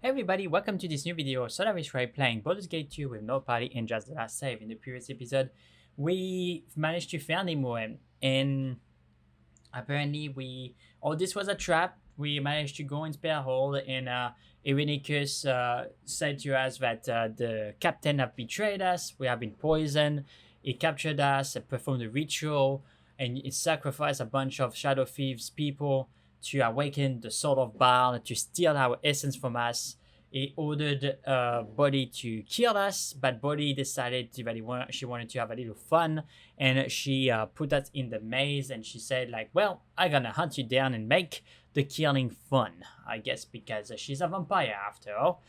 Hey everybody, welcome to this new video of Solaris playing Baldur's Gate 2 with no party and just the last save. In the previous episode, we managed to find Imoen, and apparently this was a trap. We managed to go in Spare Hole, and Irenicus said to us that the captain have betrayed us, we have been poisoned, he captured us, performed a ritual, and it sacrificed a bunch of Shadow Thieves people to awaken the Sword of Baal, to steal our essence from us. He ordered Body to kill us, but Body decided that she wanted to have a little fun, and she put us in the maze, and she said like, well, I'm gonna hunt you down and make the killing fun, I guess, because she's a vampire after all.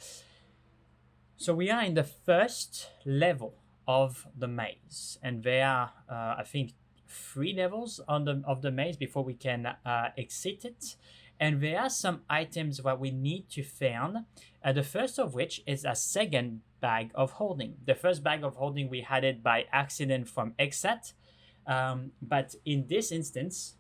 So we are in the first level of the maze, and there are, I think, 3 levels of the maze before we can exit it. And there are some items that we need to find. The first of which is a second bag of holding. The first bag of holding we had it by accident from Exat, but in this instance,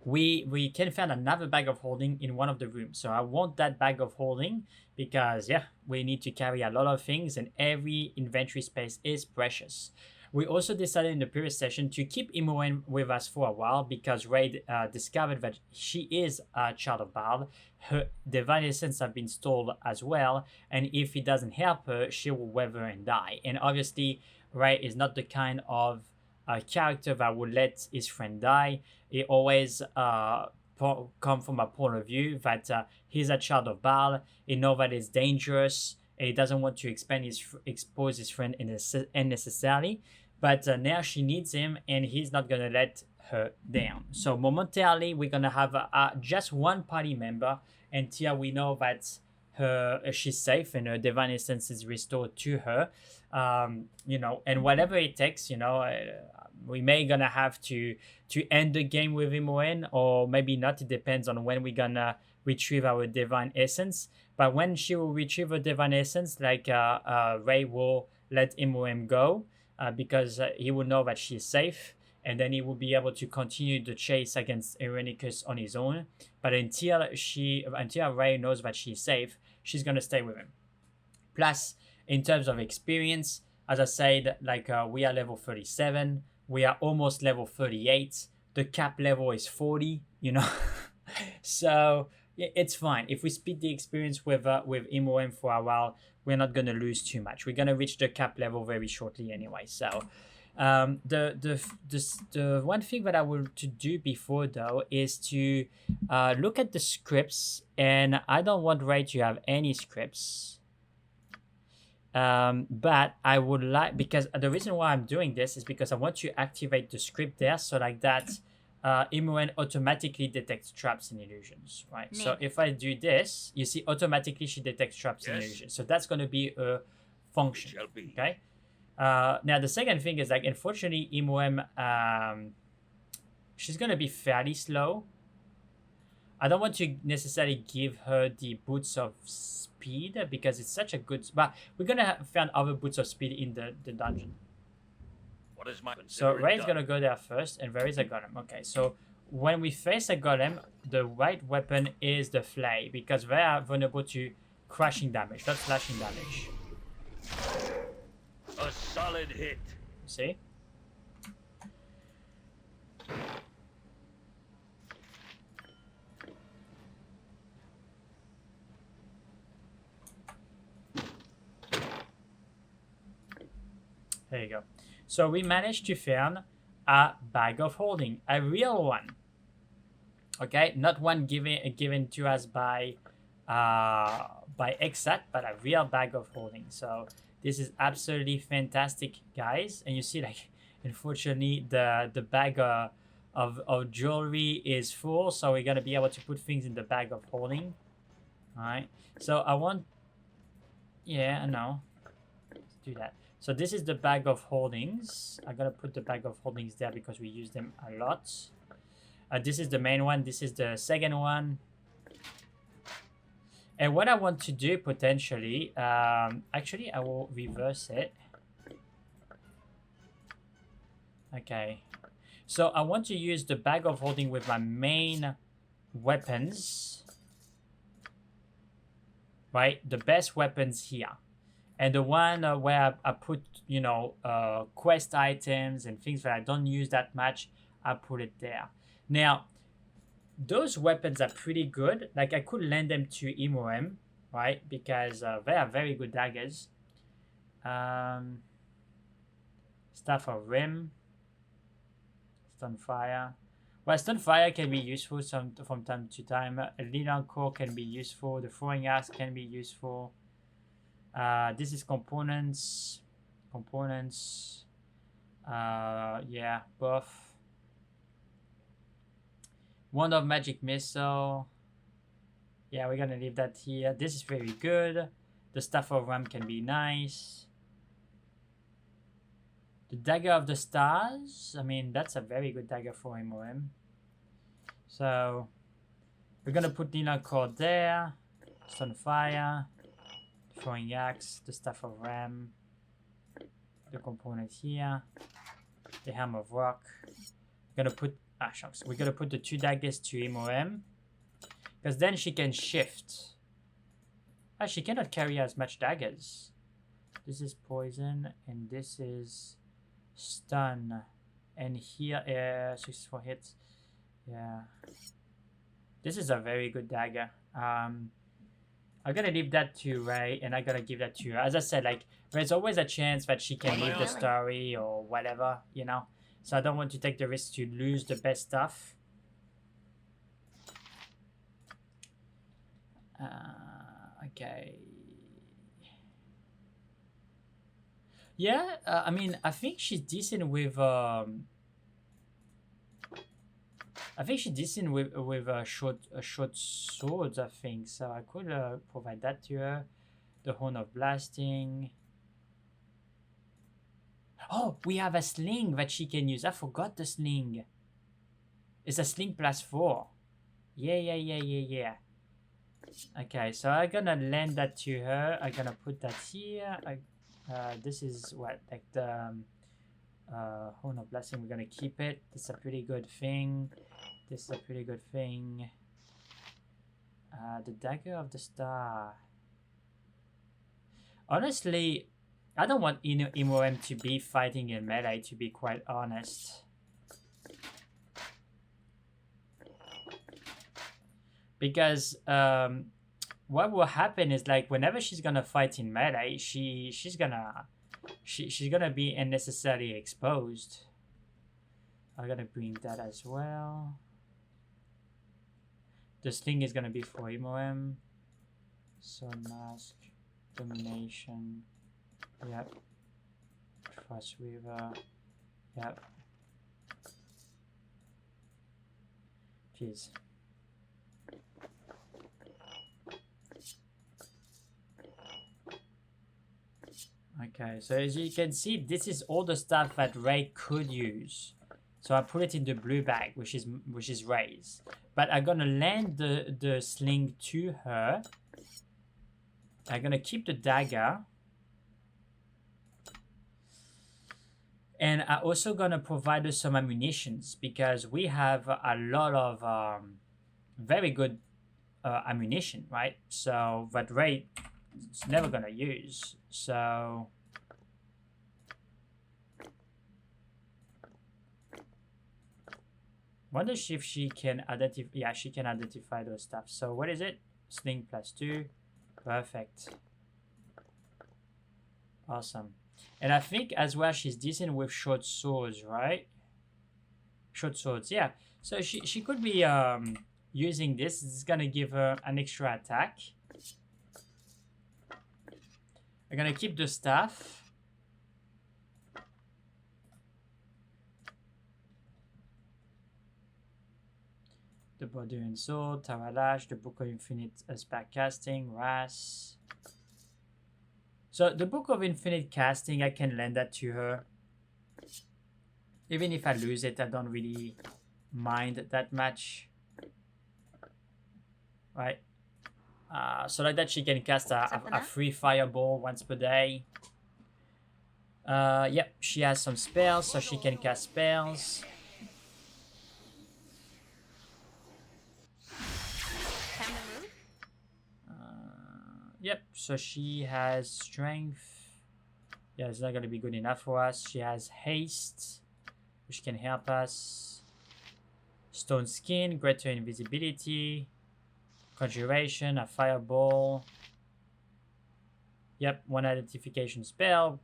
we can find another bag of holding in one of the rooms. So I want that bag of holding because we need to carry a lot of things, and every inventory space is precious. We also decided in the previous session to keep Imoen with us for a while because Raid discovered that she is a child of Baal. Her divine essence have been stolen as well, and if he doesn't help her, she will wither and die. And obviously, Raid is not the kind of character that would let his friend die. He always come from a point of view that he's a child of Baal. He knows that it's dangerous. He doesn't want to expose his friend unnecessarily. But now she needs him, and he's not going to let her down. So momentarily, we're going to have just one party member until we know that she's safe and her divine essence is restored to her. And whatever it takes, we may going to have to end the game with Imoen, or maybe not. It depends on when we're going to retrieve our divine essence. But when she will retrieve her divine essence, like Ray will let Imoen go. Because he will know that she's safe, and then he will be able to continue the chase against Irenicus on his own. But until Ray knows that she's safe, she's gonna stay with him. Plus, in terms of experience, as I said, we are level 37, we are almost level 38. The cap level is 40, so it's fine. If we split the experience with Imoen for a while, we're not going to lose too much. We're going to reach the cap level very shortly anyway. So the one thing that I want to do before, though, is to look at the scripts. And I don't want Ray to have any scripts. But I would like, because the reason why I'm doing this is because I want to activate the script there, so like that Imoen automatically detects traps and illusions, right? So if I do this, you see automatically she detects traps and illusions. So that's going to be a function, okay? Now the second thing is, unfortunately, Imoen, she's going to be fairly slow. I don't want to necessarily give her the boots of speed because it's such a good, but we're going to find other boots of speed in the dungeon. So Ray's gonna go there first, and where is a golem? Okay, so when we face a golem, the right weapon is the flay, because they are vulnerable to crashing damage, not slashing damage. A solid hit. See? There you go. So we managed to find a bag of holding, a real one. Okay, not one given to us by Exat, but a real bag of holding. So this is absolutely fantastic, guys. And you see, unfortunately, the bag of jewelry is full, so we're gonna be able to put things in the bag of holding. All right. So I want, I know. Let's do that. So this is the bag of holdings. I gotta put the bag of holdings there because we use them a lot. This is the main one. This is the second one. And what I want to do potentially, actually I will reverse it. Okay. So I want to use the bag of holding with my main weapons. right? The best weapons here. And the one where I put, you know, quest items and things that I don't use that much, I put it there. Now, those weapons are pretty good. Like, I could lend them to Imoem, right? Because they are very good daggers. Staff of Rim. Stunfire. Well, Stunfire can be useful from time to time. Lilan Core can be useful. The Throwing Axe can be useful. This is components. Components. Yeah, buff. Wand of Magic Missile. Yeah, we're gonna leave that here. This is very good. The Staff of Ram can be nice. The Dagger of the Stars. I mean, that's a very good dagger for MOM. So, we're gonna put Lilan Core there. Sunfire. Throwing Axe. The Staff of Ram. The component here. The Hammer of Rock. We're gonna put shucks. We're gonna put the 2 daggers to MOM. Because then she can shift. She cannot carry as much daggers. This is poison and this is stun. And here 64 hits. Yeah. This is a very good dagger. I'm gonna leave that to Ray and I'm gonna give that to her. As I said, like, there's always a chance that she can leave the story or whatever, you know. So I don't want to take the risk to lose the best stuff. Okay. Yeah, I mean, I think she's decent with short swords, I think. So I could provide that to her. The Horn of Blasting. Oh, we have a sling that she can use. I forgot the sling. It's a sling +4. Yeah. Okay, so I'm gonna lend that to her. I'm gonna put that here. This is what, like the Horn of Blessing. We're gonna keep it. This is a pretty good thing. This is a pretty good thing. The Dagger of the Star. Honestly, I don't want Imoem to be fighting in melee, to be quite honest. Because what will happen is, like, whenever she's gonna fight in melee, she's gonna be unnecessarily exposed. I'm gonna bring that as well. This thing is gonna be for Imoem. Sword Mask, Domination. Yep. Frost Weaver. Yep. Jeez. Okay, so as you can see, this is all the stuff that Ray could use. So I put it in the blue bag, which is Ray's. But I'm gonna lend the sling to her. I'm gonna keep the dagger. And I'm also gonna provide her some ammunitions because we have a lot of very good ammunition, right? So that Ray is never gonna use. So wonder if she can identify. Yeah, she can identify those stuff. So what is it? Sling +2. Perfect. Awesome. And I think as well she's decent with short swords, right? Short swords, yeah. So she could be using this. It's gonna give her an extra attack. I'm gonna keep the staff. The Baldur Sword, Tawalash, the Book of Infinite Spell Casting, Ras. So the Book of Infinite Casting, I can lend that to her. Even if I lose it, I don't really mind that much. Right? So like that she can cast a free fireball once per day. Yep, she has some spells, so she can cast spells. Yep, so she has strength. Yeah, it's not going to be good enough for us. She has haste, which can help us. Stone skin, greater invisibility. Conjuration, a fireball. Yep, one identification spell.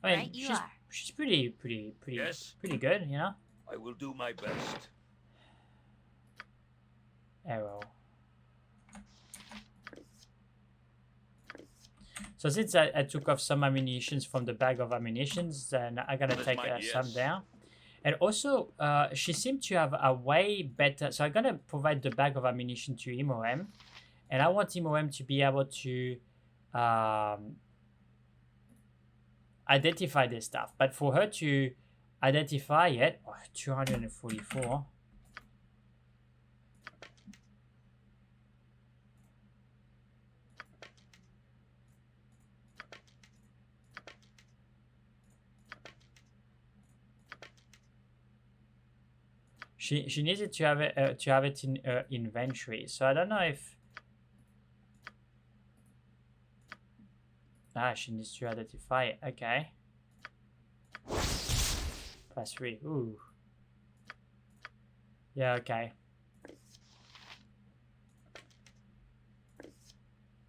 I mean, Right, she's pretty Yes. pretty good, you know? I will do my best. Arrow. So since I took off some ammunitions from the bag of ammunitions, then I'm gonna take some there. And also, she seemed to have a way better... So I'm gonna provide the bag of ammunition to Imoem. And I want Imoem to be able to identify this stuff. But for her to identify it... Oh, 244... She needed to have it in her inventory. So I don't know if... Ah, she needs to identify it. Okay. +3. Ooh. Yeah, okay.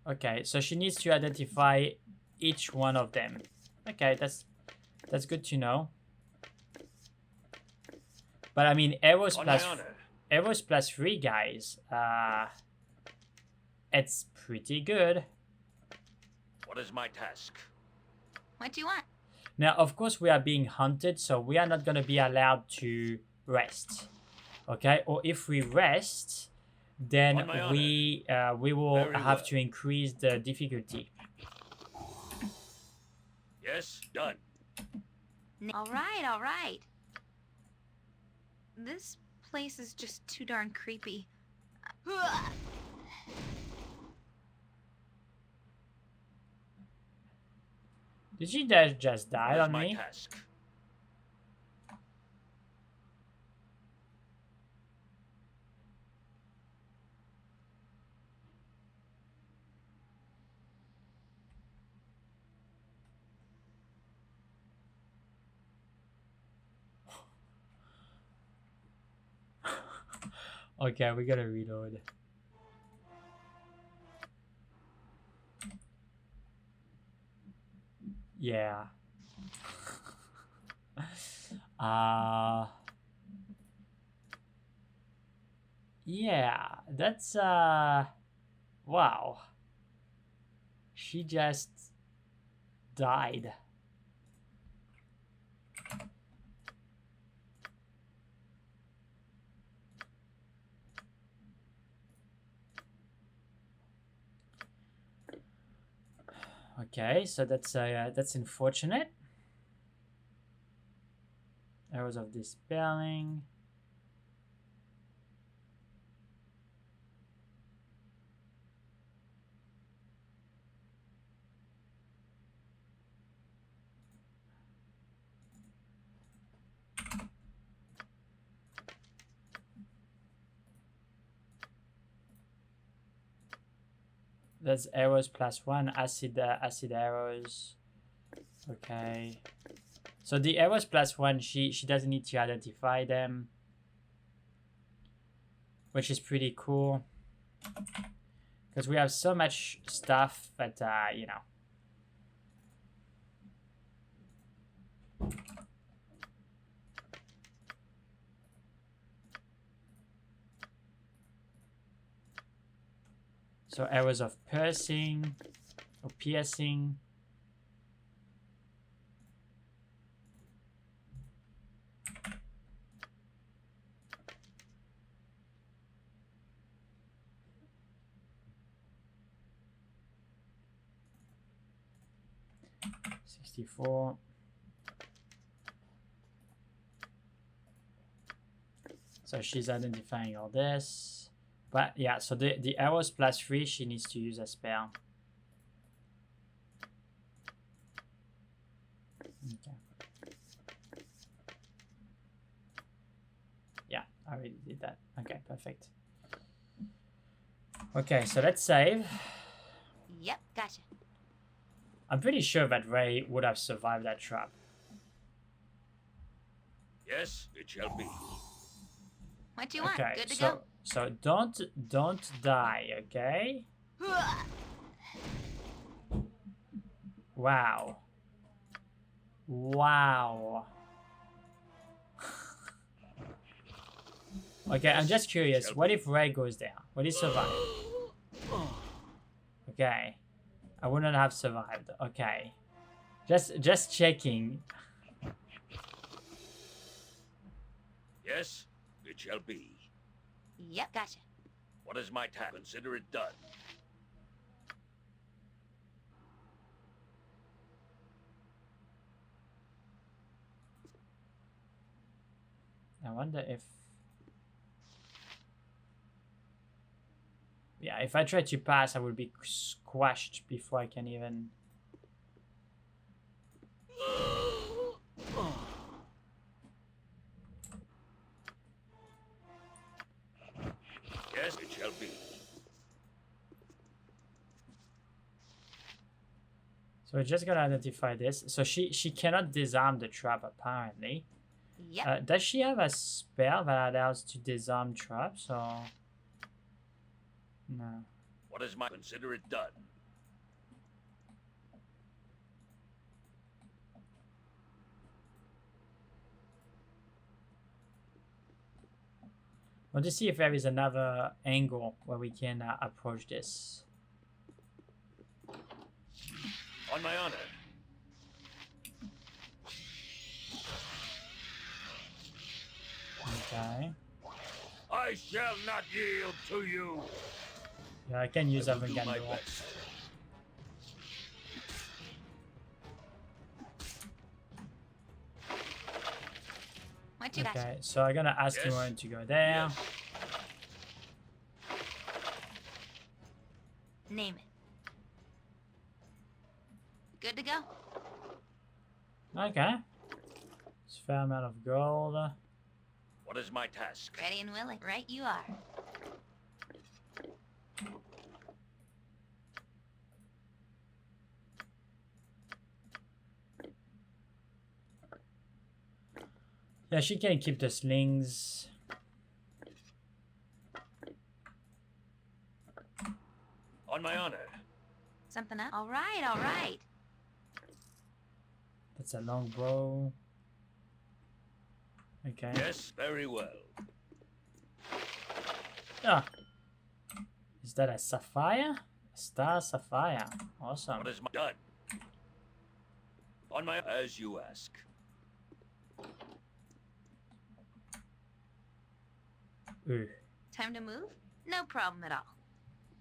Okay, so she needs to identify each one of them. Okay, that's good to know. But I mean, arrows +3, guys. It's pretty good. What is my task? What do you want? Now, of course, we are being hunted, so we are not going to be allowed to rest. Okay, or if we rest, then we will have to increase the difficulty. Yes, done. All right. This place is just too darn creepy. Did she just die on me? Task? Okay, we gotta reload. Yeah. Yeah, that's wow. She just died. Okay, so that's unfortunate. Arrows of dispelling. That's arrows +1, acid arrows. Okay. So the arrows +1, she doesn't need to identify them, which is pretty cool. Because we have so much stuff that, you know. So arrows of piercing, or piercing. '64. So she's identifying all this. But yeah, so the arrows +3, she needs to use a spell. Okay. Yeah, I already did that. Okay, perfect. Okay, so let's save. Yep, gotcha. I'm pretty sure that Ray would have survived that trap. Yes, it shall be. What you want? Okay, Good to so don't die, okay? go. Wow. Wow. Okay, I'm just curious. What if Ray goes there? Would he survive? Okay. I wouldn't have survived. Okay. Just checking. Yes, it shall be. Yep, gotcha. What is my task? Consider it done. I wonder if... Yeah, if I try to pass, I would be squashed before I can even... Yes, it shall be. So we're just gonna identify this. So she cannot disarm the trap, apparently. Yep. Does she have a spell that allows to disarm traps, or... No. What is my... Consider it done. Want to see if there is another angle where we can approach this. On my honor. Okay. I shall not yield to you. Yeah, I can use I will do my Avengando. best. What you got? Okay, so I'm gonna ask Yes. Moen to go there. Yes. Name it. Good to go. Okay. It's a fair amount of gold. What is my task? Ready and willing. Right you are. Yeah, she can keep the slings. On my honor. Something else? All right. That's a long bow. Okay. Yes, very well. Ah. Is that a sapphire? A star sapphire. Awesome. What is my... Done. On my... As you ask. Ooh. Time to move? No problem at all.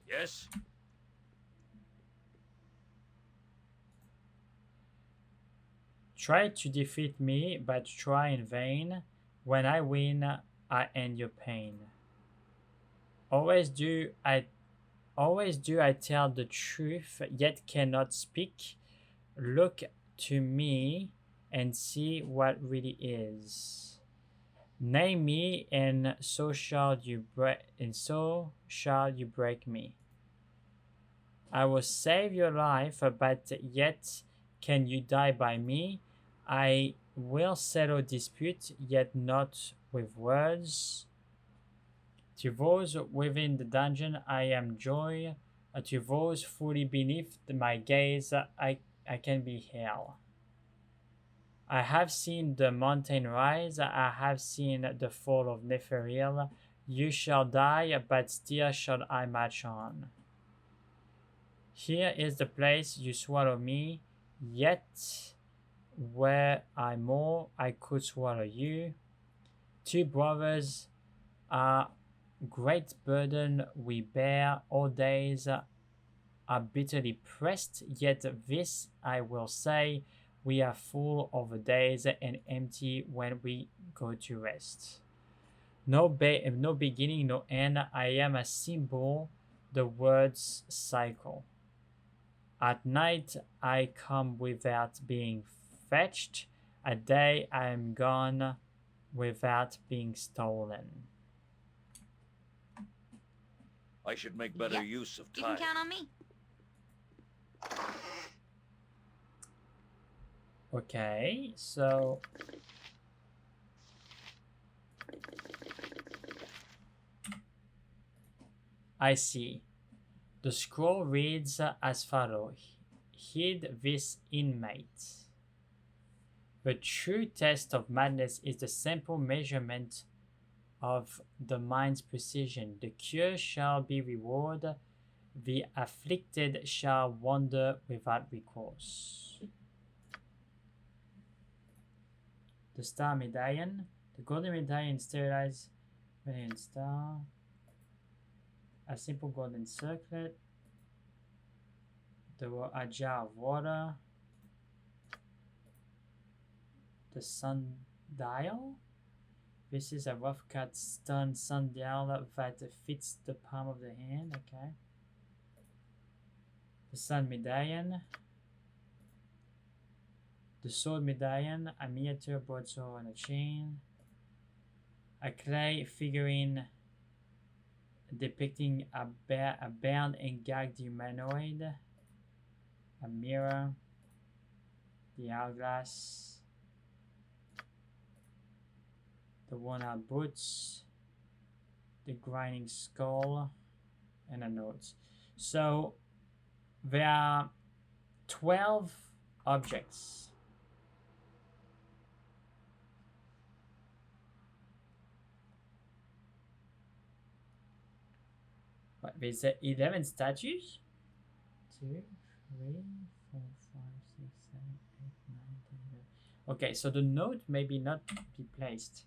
Yes. Try to defeat me, but try in vain. When I win, I end your pain. Always do I tell the truth, yet cannot speak. Look to me and see what really is. Name me, and so shall you break me. I will save your life, but yet can you die by me? I will settle dispute, yet not with words. To those within the dungeon, I am joy. To those fully beneath my gaze, I can be hell. I have seen the mountain rise. I have seen the fall of Neferil. You shall die, but still shall I march on. Here is the place you swallow me, yet where I more, I could swallow you. Two brothers are great burden we bear, all days are bitterly pressed, yet this I will say, we are full of days and empty when we go to rest. No beginning, no end, I am a symbol, the words cycle. At night I come without being fetched, at day I am gone without being stolen. I should make better Yep. use of You time. can count on me. Okay, so I see. The scroll reads as follows: Heed this inmate. The true test of madness is the simple measurement of the mind's precision. The cure shall be reward. The afflicted shall wander without recourse. The star medallion. The golden medallion sterilized medallion star. A simple golden circlet. A jar of water. The sundial. This is a rough cut stone sundial that fits the palm of the hand. Okay. The sun medallion. The sword medallion. A miniature broadsword on a chain. A clay figurine depicting a bound and gagged humanoid. A mirror. The hourglass. The worn-out boots, the grinding skull, and a note. So there are 12 objects. But there's 11 statues? 2, 3, 4, 5, 6, 7, 8, 9, 10, 11. Okay, so the note maybe not be placed.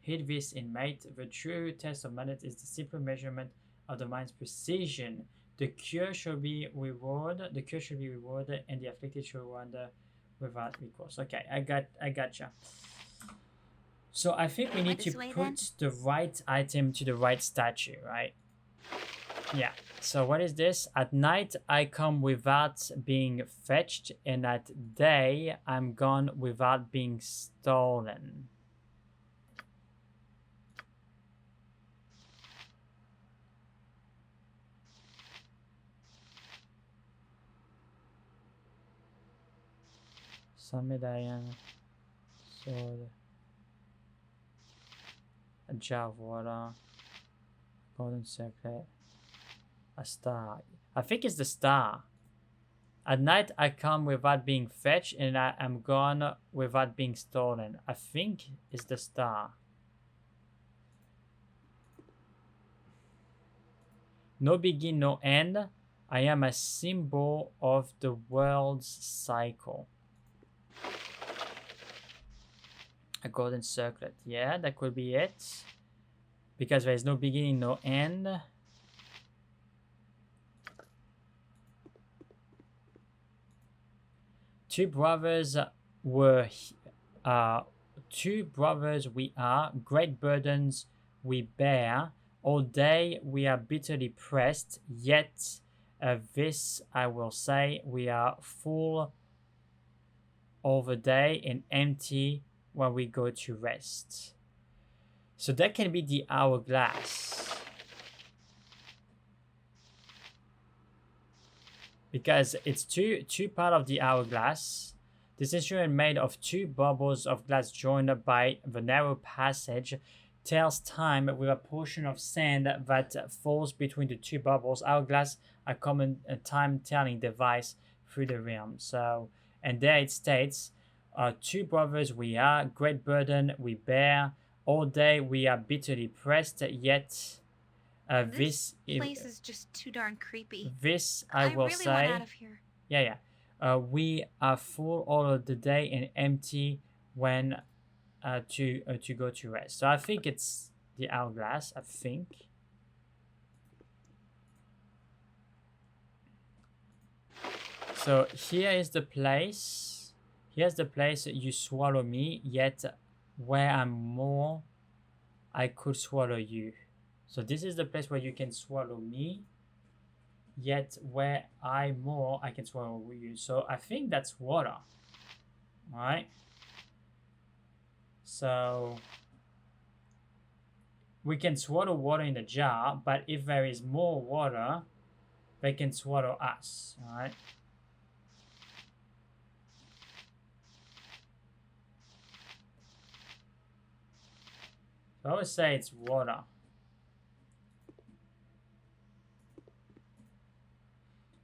Heed this inmate. The true test of madness is the simple measurement of the mind's precision. The cure shall be rewarded. The cure shall be rewarded, and the afflicted shall wander without recourse. Okay, I gotcha. So I think we need to put the right item to the right statue, right? Yeah. So what is this? At night I come without being fetched, and at day I'm gone without being stolen. Sun medallion, sword, a jar of water, golden circlet, a star. I think it's the star. At night I come without being fetched, and I am gone without being stolen. I think it's the star. No begin, no end. I am a symbol of the world's cycle. A golden circlet. Yeah, that could be it. Because there is no beginning, no end. Two brothers we are. Great burdens we bear. All day we are bitterly pressed. Yet this I will say, we are full all the day and empty when we go to rest. So that can be the hourglass. Because it's two part of the hourglass. This instrument made of two bubbles of glass joined by the narrow passage tells time with a portion of sand that falls between the two bubbles. Hourglass, a common time-telling device through the realm. So, and there it states, two brothers we are, great burden we bear. All day we are bitterly pressed, yet this place is just too darn creepy. This I will really say. Want out of here. Yeah. We are full all of the day and empty when to go to rest. So I think it's the hourglass. I think. So here is the place. Here's the place you swallow me, yet where I'm more, I could swallow you. So this is the place where you can swallow me, yet where I'm more, I can swallow you. So I think that's water. Alright? So we can swallow water in the jar, but if there is more water, they can swallow us. Alright? So I would say it's water.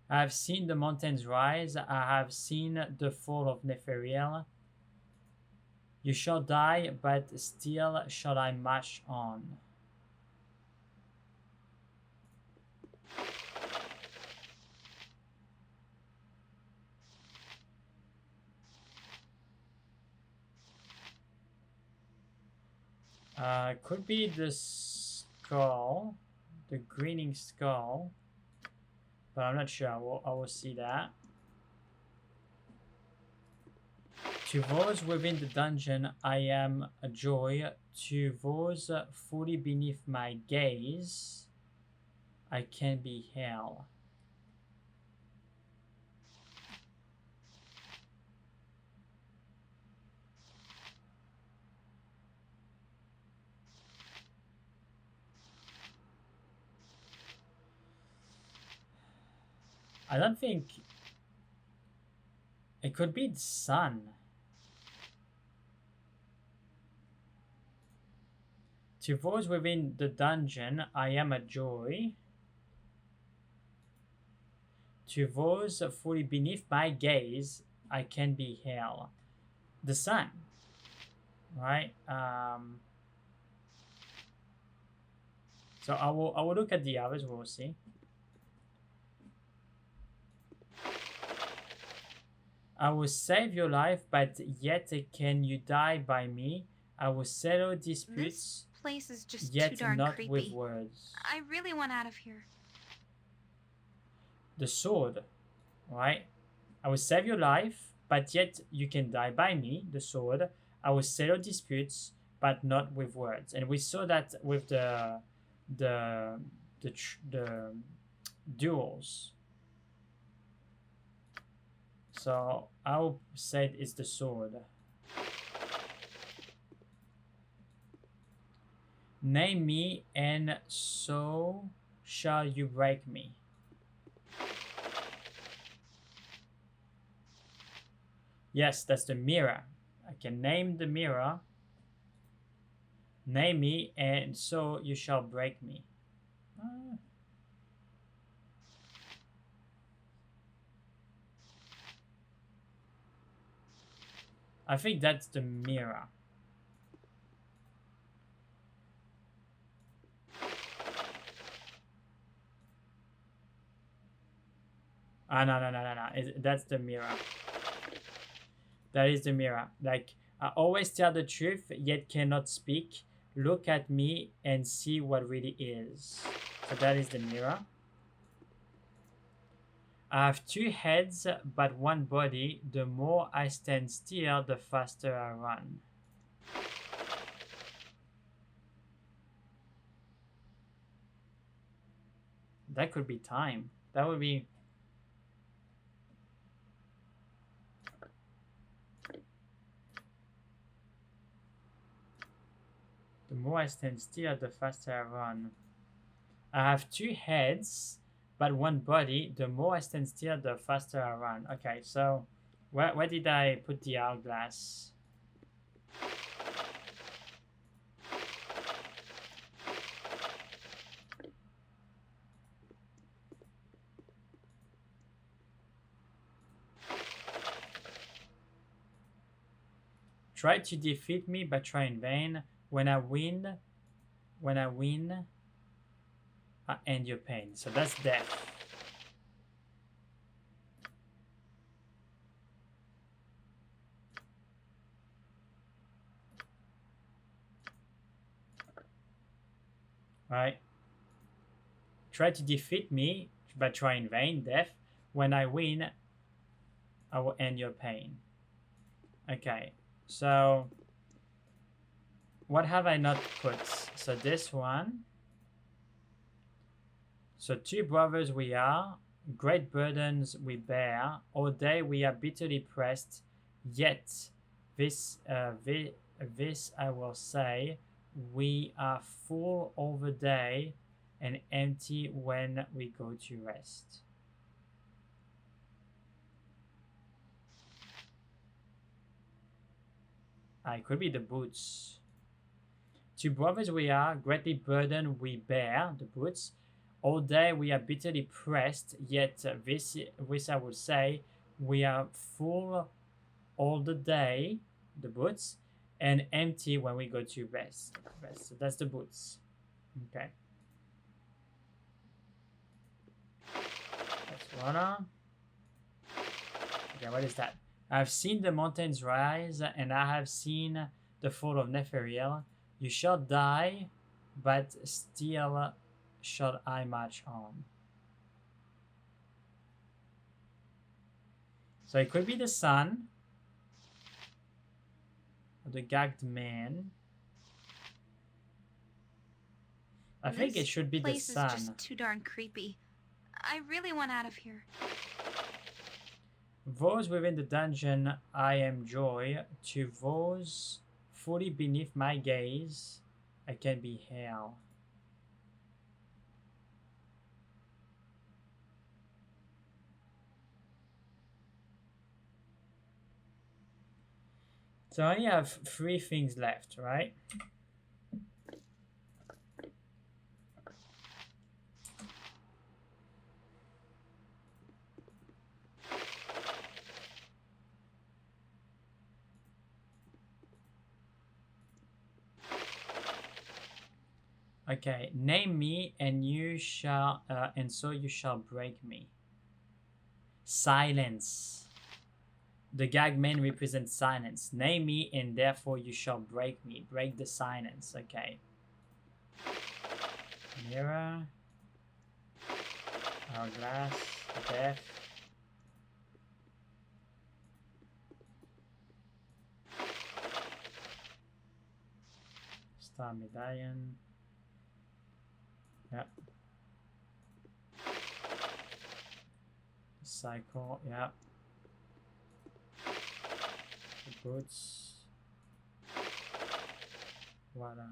I have seen the mountains rise. I have seen the fall of Nepheriel. You shall die, but still shall I march on. Could be the skull, the greening skull, but I'm not sure. I will see that. To those within the dungeon, I am a joy. To those fully beneath my gaze, I can be hell. I don't think it could be the sun. To those within the dungeon, I am a joy. To those fully beneath my gaze, I can be hell. The sun, right? So I will look at the others. We'll see. I will save your life, but yet can you die by me? I will settle disputes. This place is just yet too darn not creepy. with words. I really want out of here. The sword, right? I will save your life, but yet you can die by me. The sword. I will settle disputes, but not with words. And we saw that with the duels. So I will say it's the sword. Name me, and so shall you break me. Yes, that's the mirror. I can name the mirror. Name me, and so you shall break me. I think that's the mirror. No. That's the mirror. That is the mirror. Like, I always tell the truth, yet cannot speak. Look at me and see what really is. So that is the mirror. I have two heads, but one body. The more I stand still, the faster I run. That could be time. That would be... The more I stand still, the faster I run. I have two heads, but one body. The more I stand still, the faster I run. Okay, so where did I put the hourglass? Try to defeat me, but try in vain. When I win, I end your pain. So that's death. Right? Try to defeat me, but try in vain, death. When I win, I will end your pain. Okay, so what have I not put? So this one. So two brothers we are, great burdens we bear. All day we are bitterly pressed, yet this I will say, we are full all the day and empty when we go to rest. It could be the boots. Two brothers we are, greatly burdened we bear the boots. All day we are bitterly pressed, yet this I would say, we are full all the day, the boots, and empty when we go to rest. So that's the boots. Okay. That's one. Okay, what is that? I've seen the mountains rise, and I have seen the fall of Nepheriel. You shall die, but still shall I march on. So it could be the sun, or the gagged man. I think it should be the sun. This place is just too darn creepy. I really want out of here. Those within the dungeon I am joy, to those fully beneath my gaze I can be hell. So I only have 3 things left, right? Okay, name me and you shall, and so you shall break me. Silence. The gag man represents silence. Name me and therefore you shall break me. Break the silence. Okay. Mirror. Hourglass. Death. Star medallion. Yep. Cycle, yep. The boots. Voila.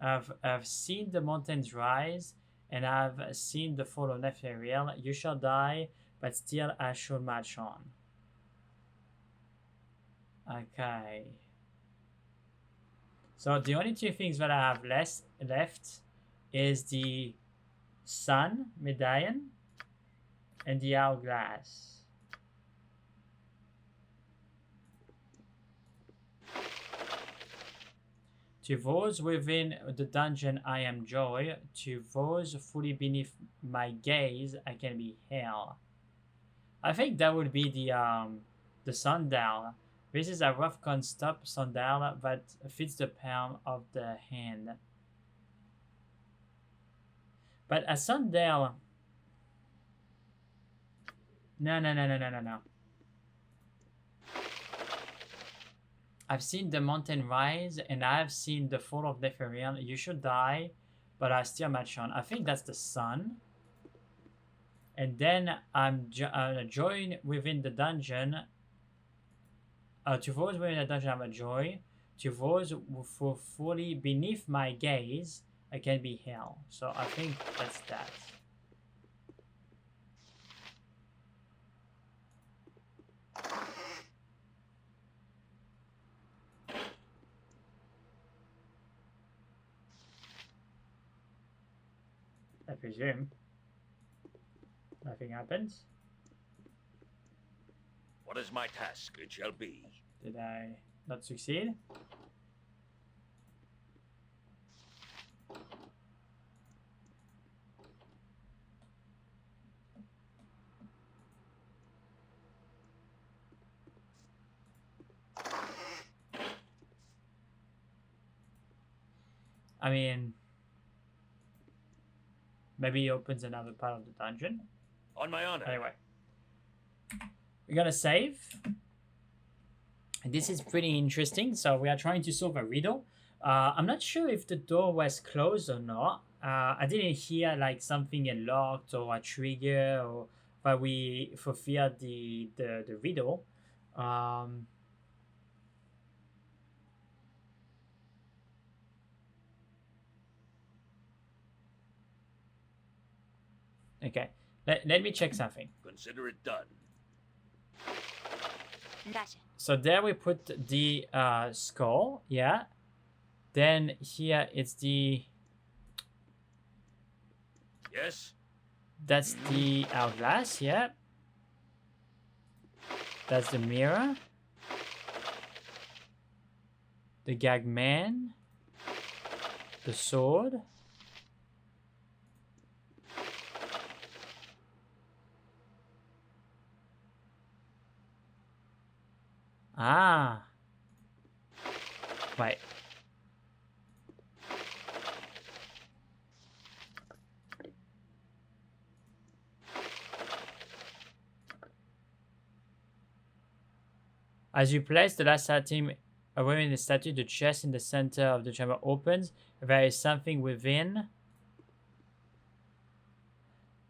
I've seen the mountains rise, and I've seen the fall of Nepheriel. You shall die, but still I shall march on. Okay. So the only 2 things that I have left is the sun medallion and the hourglass. To those within the dungeon I am joy, to those fully beneath my gaze I can be hell. I think that would be the sundial. This is a rough stop sundial that fits the palm of the hand. But a sundial... No. I've seen the mountain rise, and I've seen the fall of Nepheriel. You should die, but I still march on. I think that's the sun. And then I'm join within the dungeon. To those within the dungeon, I'm a joy. To those who fully beneath my gaze, I can be hell. So I think that's that. I presume. Nothing happens. What is my task? It shall be. Did I not succeed? I mean, maybe he opens another part of the dungeon. On my honor. Anyway, we're gonna save. This is pretty interesting. So we are trying to solve a riddle. I'm not sure if the door was closed or not. I didn't hear like something locked or a trigger, or but we fulfilled the riddle. Okay, let me check something. Consider it done. Gotcha. So there we put the skull, yeah. Then here it's the... Yes? That's the hourglass, yeah. That's the mirror. The gag man. The sword. Ah. Wait. As you place the last item away in the statue, the chest in the center of the chamber opens. There is something within,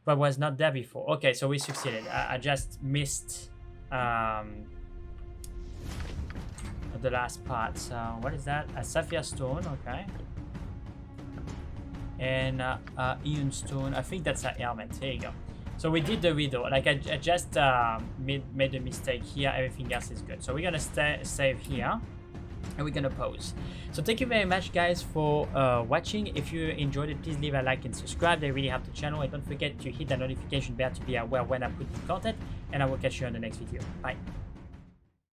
but was not there before. Okay, so we succeeded. I just missed the last part. So what is that? A sapphire stone, okay. And Ion stone. I think that's a helmet. Here you go. So we did the riddle. Like I just made a mistake here. Everything else is good. So we're gonna save here, and we're gonna pause. So thank you very much, guys, for watching. If you enjoyed it, please leave a like and subscribe. They really help the channel. And don't forget to hit the notification bell to be aware when I put new content. And I will catch you on the next video. Bye.